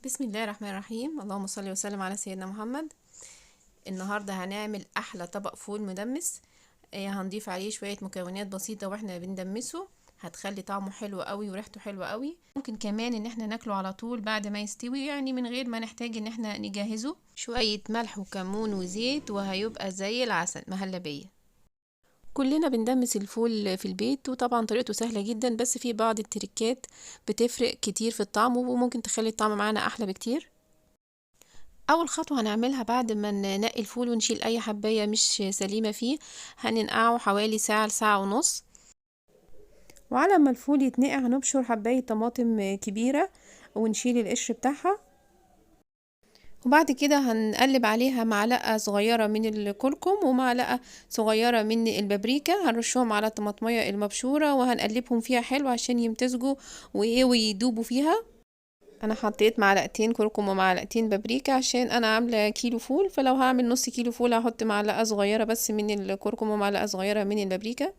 بسم الله الرحمن الرحيم. اللهم صل وسلم على سيدنا محمد. النهاردة هنعمل أحلى طبق فول مدمس. هنضيف عليه شوية مكونات بسيطة واحنا بندمسه، هتخلي طعمه حلو قوي وريحته حلوة قوي. ممكن كمان ان احنا ناكله على طول بعد ما يستوي، يعني من غير ما نحتاج ان احنا نجهزه. شوية ملح وكمون وزيت وهيبقى زي العسل، مهلبية. كلنا بندمس الفول في البيت، وطبعا طريقته سهلة جدا، بس في بعض التركات بتفرق كتير في الطعم وممكن تخلي الطعم معانا احلى بكتير. اول خطوة هنعملها بعد ما ننقي الفول ونشيل اي حباية مش سليمة فيه، هننقعه حوالي ساعة لساعة ونص. وعلى ما الفول يتنقع هنبشر حباية طماطم كبيرة ونشيل القشر بتاعها، وبعد كده هنقلب عليها معلقة صغيرة من الكركم ومعلقة صغيرة من البابريكا، هنرشهم على الطماطمية المبشورة وهنقلبهم فيها حلو عشان يمتزجوا ويدوبوا فيها. انا حطيت معلقتين كركم ومعلقتين بابريكا عشان انا عامله كيلو فول، فلو هعمل نص كيلو فول هحط معلقه صغيره بس من الكركم ومعلقه صغيره من البابريكا،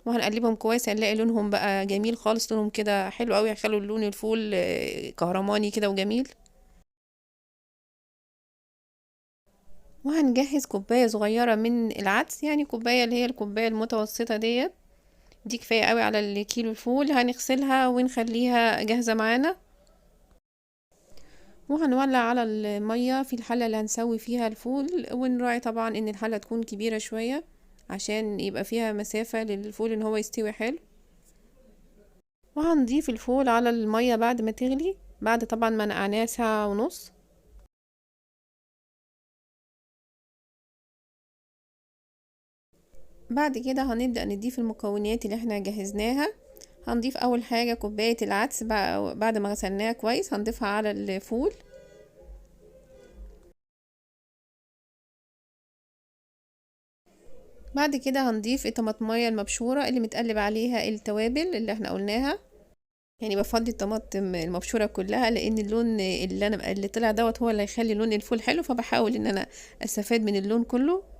وهنقلبهم كويس. هنلاقي لونهم بقى جميل خالص، لونهم كده حلو قوي، هيخلوا لون الفول كهرماني كده وجميل. وهنجهز كوبايه صغيره من العدس، يعني كوبايه اللي هي الكوبايه المتوسطه دي كفايه قوي على الكيلو الفول. هنغسلها ونخليها جاهزه معانا، وهنولع على المية في الحلة اللي هنسوي فيها الفول، ونراعي طبعا ان الحلة تكون كبيرة شوية عشان يبقى فيها مسافة للفول ان هو يستوي حلو. وهنضيف الفول على المية بعد ما تغلي، بعد طبعا ما نقعناه ساعة ونص. بعد كده هنبدأ نضيف المكونات اللي احنا جهزناها. هنضيف اول حاجة كوباية العدس بعد ما غسلناها كويس هنضيفها على الفول. بعد كده هنضيف الطماطمية المبشورة اللي متقلب عليها التوابل اللي احنا قلناها، يعني بفضي الطماطم المبشوره كلها لان اللون اللي طلع هو اللي هيخلي لون الفول حلو، فبحاول ان انا استفاد من اللون كله.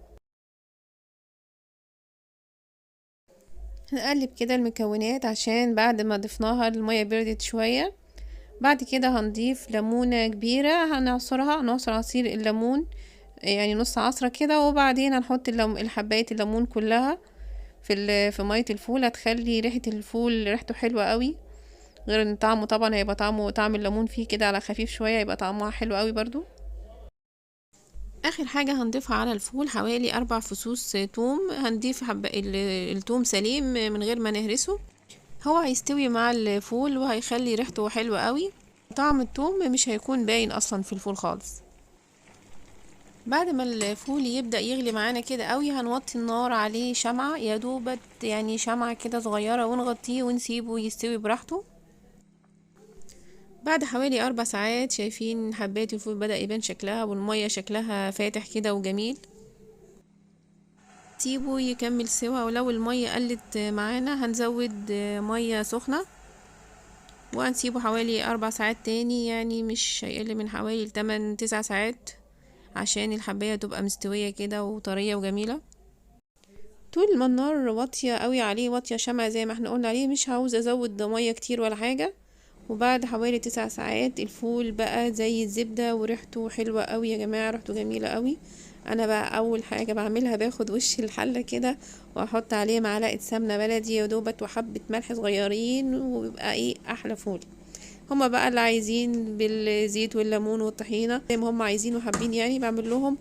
هنقلب كده المكونات عشان بعد ما ضفناها المية بردت شوية. بعد كده هنضيف ليمونة كبيرة هنعصرها، نعصر عصير الليمون يعني نص عصرة كده، وبعدين هنحط الحباية الليمون كلها في مية الفول، هتخلي ريحة الفول ريحته حلوة قوي. غير ان طعمه طبعا هيبقى طعم الليمون فيه كده على خفيف شوية، يبقى طعمها حلو قوي برضو. اخر حاجة هنضيفها على الفول حوالي 4 فصوص توم. هنضيف التوم سليم من غير ما نهرسه، هو هيستوي مع الفول وهيخلي ريحته حلوة قوي. طعم التوم مش هيكون باين اصلا في الفول خالص. بعد ما الفول يبدأ يغلي معانا كده قوي هنوطي النار عليه شمعة يا دوبت، يعني شمعة كده صغيرة، ونغطيه ونسيبه يستوي براحته. بعد حوالي 4 ساعات شايفين حبات الفول بدأ يبان شكلها والمية شكلها فاتح كده وجميل. سيبه يكمل سوا، ولو المية قلت معانا هنزود مية سخنة، وهنسيبه حوالي 4 ساعات تاني، يعني مش هيقل من حوالي 8 9 ساعات عشان الحباية تبقى مستوية كده وطرية وجميلة. طول ما النار واطية قوي عليه، واطية شمع زي ما احنا قلنا عليه، مش عاوزة ازود مية كتير ولا حاجة. وبعد حوالي 9 ساعات الفول بقى زي الزبدة وريحته حلوة قوي يا جماعة، ريحته جميلة قوي. انا بقى اول حاجة بعملها باخد وش الحلة كده واحط عليه معلقة سمنة بلدي يا دوبت وحبة ملح صغيرين، وبيبقى ايه احلى فول. هما بقى اللي عايزين بالزيت والليمون والطحينة زي ما هما عايزين وحابين، يعني بعمل لهم.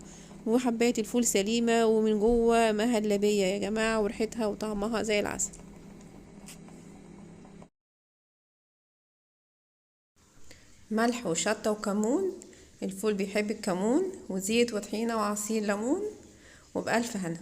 وحباية الفول سليمة ومن جوه مهلبية يا جماعة، وريحتها وطعمها زي العسل. ملح وشطة وكمون، الفول بيحب الكمون، وزيت وطحينة وعصير ليمون، وبألف هنا.